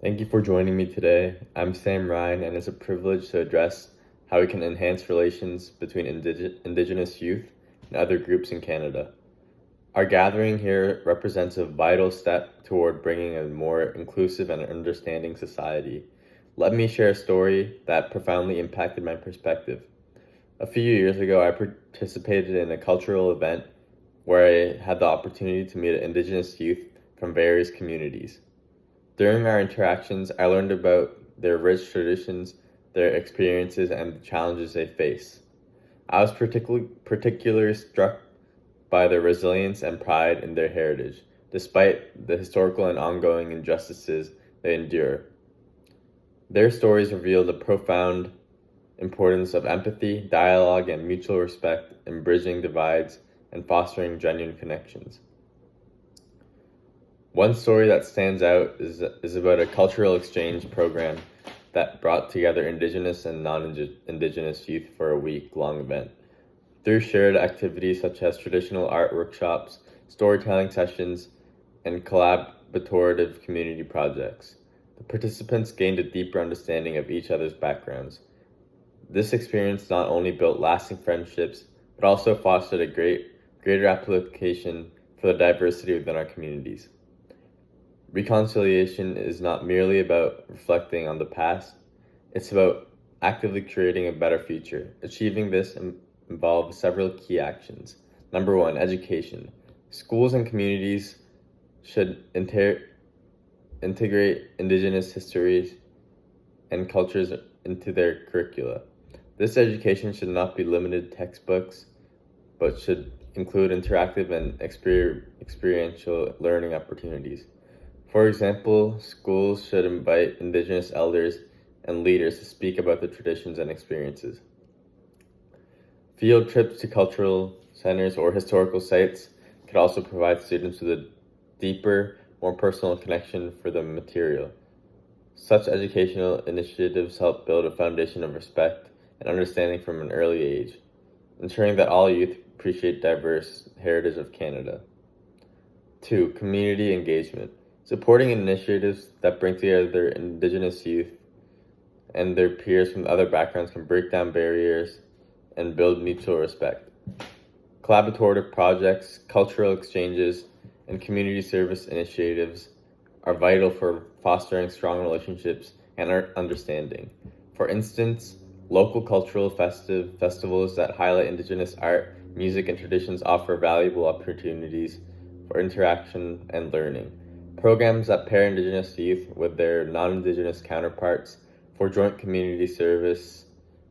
Thank you for joining me today. I'm Sam Ryan, and it's a privilege to address how we can enhance relations between Indigenous youth and other groups in Canada. Our gathering here represents a vital step toward bringing a more inclusive and understanding society. Let me share a story that profoundly impacted my perspective. A few years ago, I participated in a cultural event where I had the opportunity to meet Indigenous youth from various communities. During our interactions, I learned about their rich traditions, their experiences, and the challenges they face. I was particularly struck by their resilience and pride in their heritage, despite the historical and ongoing injustices they endure. Their stories reveal the profound importance of empathy, dialogue, and mutual respect in bridging divides and fostering genuine connections. One story that stands out is about a cultural exchange program that brought together Indigenous and non-Indigenous youth for a week-long event. Through shared activities such as traditional art workshops, storytelling sessions, and collaborative community projects, the participants gained a deeper understanding of each other's backgrounds. This experience not only built lasting friendships, but also fostered a greater application for the diversity within our communities. Reconciliation is not merely about reflecting on the past, it's about actively creating a better future. Achieving this involves several key actions. Number one, education. Schools and communities should integrate Indigenous histories and cultures into their curricula. This education should not be limited to textbooks, but should include interactive and experiential learning opportunities. For example, schools should invite Indigenous elders and leaders to speak about their traditions and experiences. Field trips to cultural centers or historical sites could also provide students with a deeper, more personal connection for the material. Such educational initiatives help build a foundation of respect and understanding from an early age, ensuring that all youth appreciate diverse heritage of Canada. 2. Community engagement. Supporting initiatives that bring together Indigenous youth and their peers from other backgrounds can break down barriers and build mutual respect. Collaborative projects, cultural exchanges, and community service initiatives are vital for fostering strong relationships and understanding. For instance, local cultural festivals that highlight Indigenous art, music, and traditions offer valuable opportunities for interaction and learning. Programs that pair Indigenous youth with their non-Indigenous counterparts for joint community service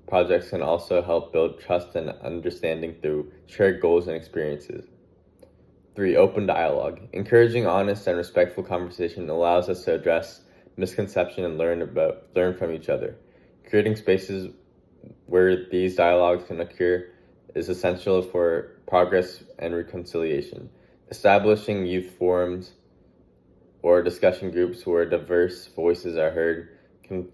projects can also help build trust and understanding through shared goals and experiences. 3. Open dialogue. Encouraging honest and respectful conversation allows us to address misconception and learn from each other. Creating spaces where these dialogues can occur is essential for progress and reconciliation. Establishing youth forums or discussion groups where diverse voices are heard can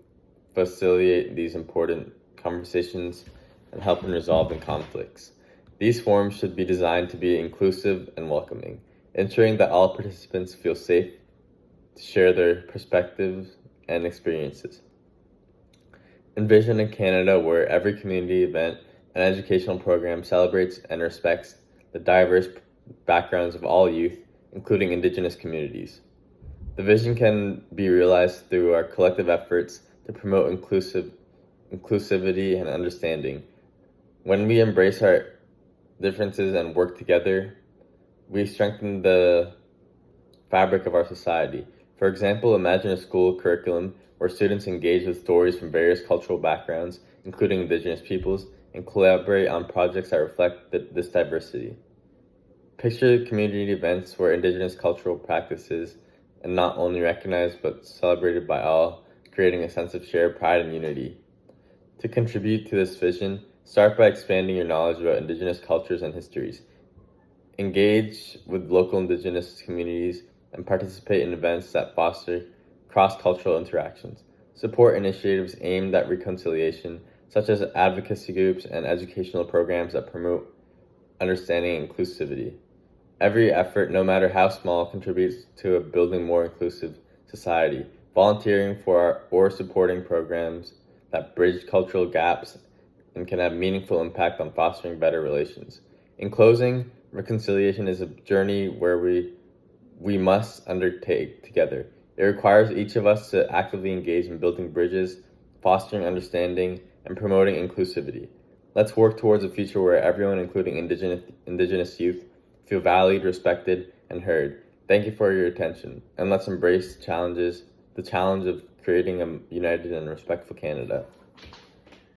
facilitate these important conversations and help in resolving conflicts. These forums should be designed to be inclusive and welcoming, ensuring that all participants feel safe to share their perspectives and experiences. Envision a Canada where every community event and educational program celebrates and respects the diverse backgrounds of all youth, including Indigenous communities. The vision can be realized through our collective efforts to promote inclusivity and understanding. When we embrace our differences and work together, we strengthen the fabric of our society. For example, imagine a school curriculum where students engage with stories from various cultural backgrounds, including Indigenous peoples, and collaborate on projects that reflect this diversity. Picture community events where Indigenous cultural practices are not only recognized but celebrated by all, creating a sense of shared pride and unity. To contribute to this vision, start by expanding your knowledge about Indigenous cultures and histories. Engage with local Indigenous communities and participate in events that foster cross-cultural interactions. Support initiatives aimed at reconciliation, such as advocacy groups and educational programs that promote understanding and inclusivity. Every effort, no matter how small, contributes to a building more inclusive society. volunteering for or supporting programs that bridge cultural gaps and can have meaningful impact on fostering better relations. In closing, reconciliation is a journey where we must undertake together. It requires each of us to actively engage in building bridges, fostering understanding, and promoting inclusivity. Let's work towards a future where everyone, including indigenous youth, feel valued, respected, and heard. Thank you for your attention, and let's embrace the challenge of creating a united and respectful Canada.